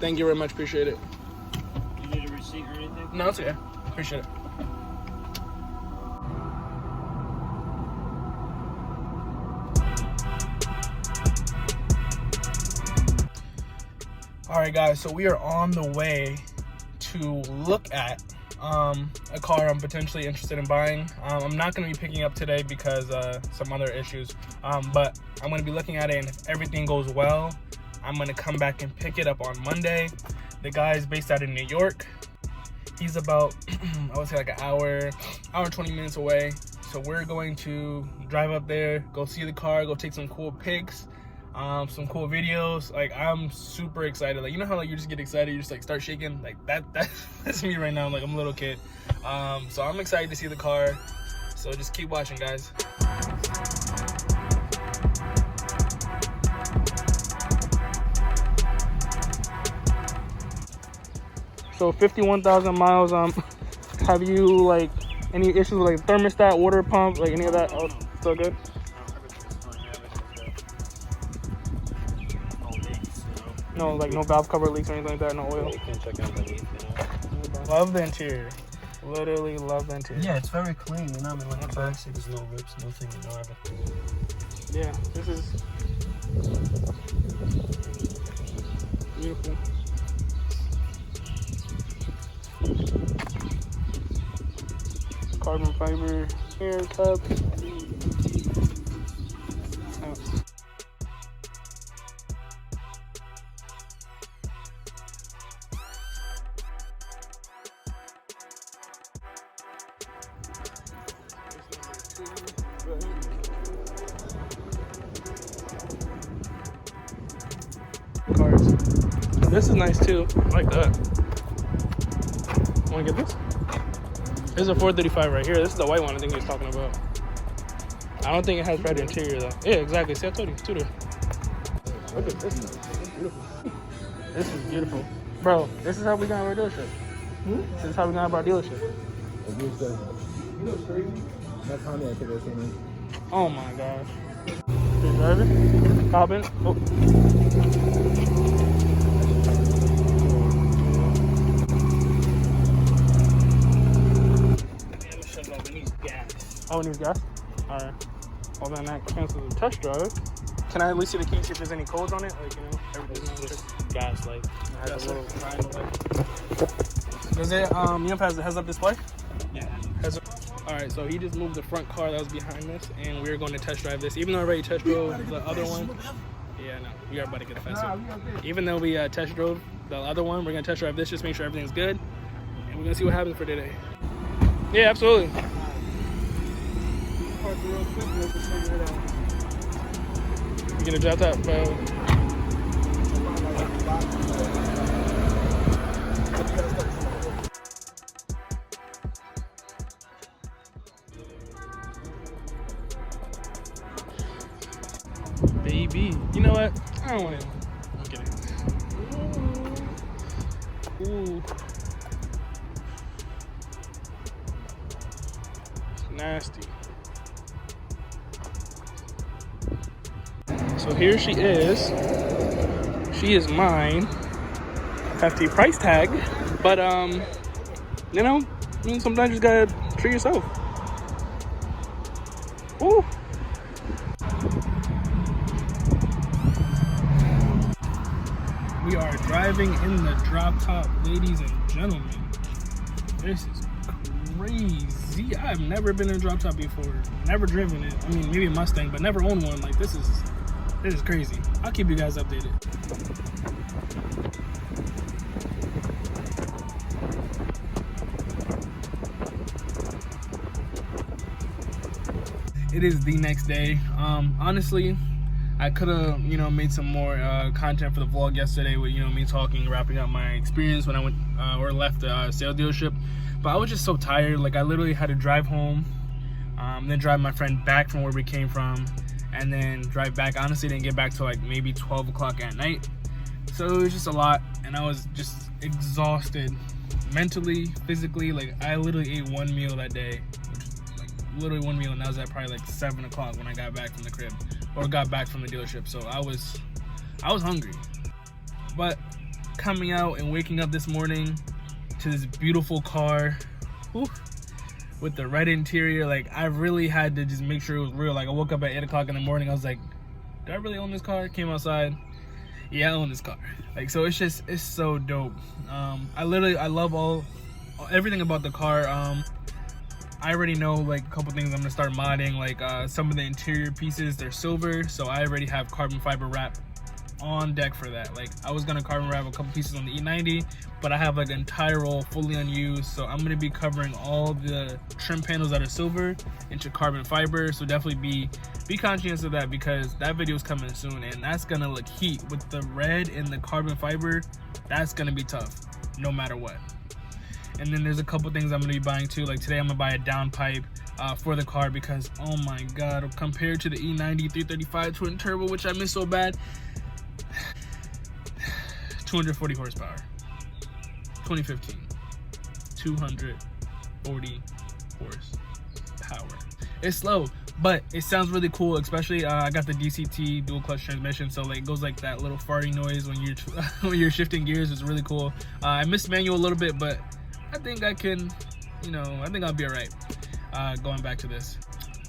Thank you very much. Appreciate it. You need a receipt or anything? No, it's okay. Appreciate it. All right, guys. So we are on the way to look at a car I'm potentially interested in buying. I'm not going to be picking up today because some other issues, but I'm going to be looking at it, and if everything goes well, I'm going to come back and pick it up on Monday. The guy is based out in New York. He's about, I would say like an hour 20 minutes away. So we're going to drive up there, go see the car, go take some cool pics, some cool videos. Like, I'm super excited. Like, you know how like you just get excited, you just like start shaking? Like that's me right now. Like, I'm a little kid. So I'm excited to see the car. So just keep watching, guys. So 51,000 miles. Have you like any issues with like thermostat, water pump, like any of that? Oh, so good. No, like no valve cover leaks or anything like that. No oil. You can check out the leaf, Love the interior. Literally love the interior. Yeah, it's very clean. You know, I mean, like the back seat, there's no rips, nothing, you know, everything. Yeah, this is beautiful. Carbon fiber air cups. Cars. This is nice too. I like that. Want to get this? There's a 435 right here. This is the white one I think he was talking about. I don't think it has red interior though. Yeah, exactly. See, I told you. It's Tudor. Look at this. This is beautiful. This is beautiful. Bro, this is how we got our dealership. This is how we got our dealership. You know what's crazy? That's how I took this. Oh my gosh. You're driving? Cobbin? Oh. Oh, it needs gas? Alright. Well, then that cancels the test drive. Can I at least see the key, see if there's any codes on it? Like, you know, everything's Just gas light. It has a little triangle light. Does it, you know, has a heads-up display? Yeah. Alright, so he just moved the front car that was behind us, and we're going to test drive this. Even though I already test drove the other one. Yeah, no, we are about to get offensive. Even though we test drove the other one, we're going to test drive this, just make sure everything's good. And we're going to see what happens for today. Yeah, absolutely. You gonna drop that, bro? Baby, you know what? I don't want to. I'm kidding. Ooh. It's nasty. So here she is. She is mine. Hefty price tag, but you know, I mean, sometimes you just gotta treat yourself. Woo! We are driving in the drop top, ladies and gentlemen. This is crazy. I've never been in a drop top before. Never driven it. I mean, maybe a Mustang, but never owned one. Like, this is crazy. I'll keep you guys updated. It is the next day. Honestly, I could have, you know, made some more content for the vlog yesterday with, you know, me talking, wrapping up my experience when I went or left the sales dealership. But I was just so tired. Like, I literally had to drive home, then drive my friend back from where we came from, and then drive back. Honestly, didn't get back till like maybe 12 o'clock at night. So it was just a lot, and I was just exhausted mentally, physically. Like, I literally ate one meal that day, which is like literally one meal, and that was at probably like 7 o'clock when I got back from the crib, or got back from the dealership. So I was hungry. But coming out and waking up this morning to this beautiful car. Whew, with the red interior. Like, I really had to just make sure it was real. Like, I woke up at 8 o'clock in the morning. I was like, do I really own this car? Came outside. Yeah, I own this car. Like, so it's so dope. I love everything about the car. I already know like a couple things I'm gonna start modding. Like some of the interior pieces, they're silver, so I already have carbon fiber wrap on deck for that. Like, I was gonna carbon wrap a couple pieces on the E90, but I have like an entire roll fully unused, so I'm gonna be covering all the trim panels that are silver into carbon fiber. So definitely be conscious of that, because that video is coming soon, and that's gonna look heat with the red and the carbon fiber. That's gonna be tough no matter what. And then there's a couple things I'm gonna be buying too. Like today I'm gonna buy a downpipe for the car, because oh my god, compared to the E90 335 twin turbo, which I miss so bad, 240 horsepower. 2015, 240 horsepower. It's slow, but it sounds really cool. Especially I got the DCT dual clutch transmission, so like it goes like that little farting noise when you're when you're shifting gears. It's really cool. I missed manual a little bit, but I think I can, I think I'll be all right going back to this.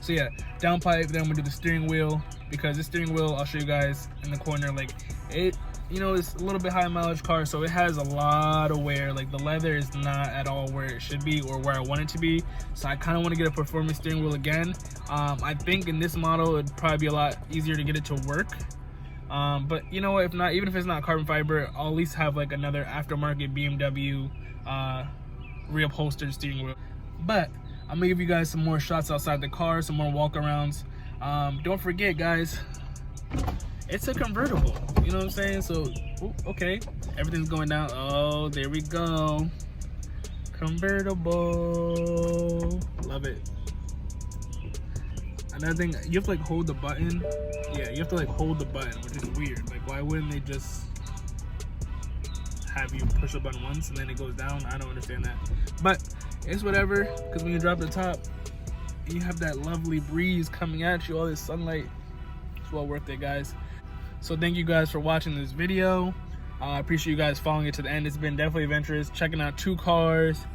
So yeah, downpipe. Then I'm gonna do the steering wheel, because the steering wheel, I'll show you guys in the corner, like it, it's a little bit high mileage car, so it has a lot of wear. Like the leather is not at all where it should be or where I want it to be. So I kind of want to get a performance steering wheel again. I think in this model it'd probably be a lot easier to get it to work. But you know what, if not, even if it's not carbon fiber, I'll at least have like another aftermarket BMW reupholstered steering wheel. But I'm gonna give you guys some more shots outside the car, some more walk arounds. Don't forget guys, it's a convertible, you know what I'm saying? So okay, everything's going down. Oh, there we go, convertible, love it. Another thing, you have to like hold the button. Yeah, you have to like hold the button, which is weird. Like, why wouldn't they just have you push the button once and then it goes down? I don't understand that, but it's whatever, because when you drop the top, you have that lovely breeze coming at you, all this sunlight. It's well worth it, guys. So thank you guys for watching this video. I appreciate you guys following it to the end. It's been definitely adventurous, checking out 2 cars.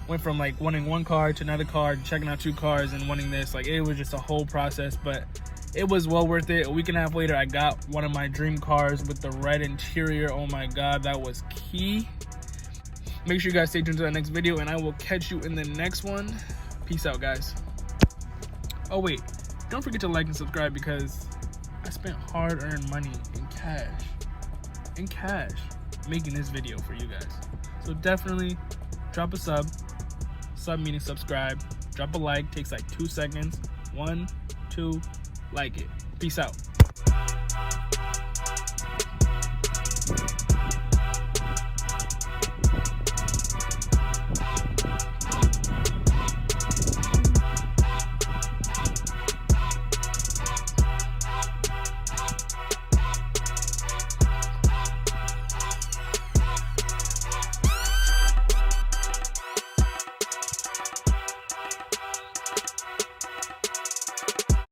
Went from like wanting 1 car to another car, checking out 2 cars and wanting this. Like, it was just a whole process, but it was well worth it. A week and a half later, I got one of my dream cars with the red interior. Oh my god, that was key. Make sure you guys stay tuned to the next video, and I will catch you in the next one. Peace out, guys. Oh wait, don't forget to like and subscribe, because I spent hard-earned money in cash making this video for you guys. So definitely drop a sub meaning subscribe, drop a like, takes like 2 seconds. 1, 2, like it. Peace out.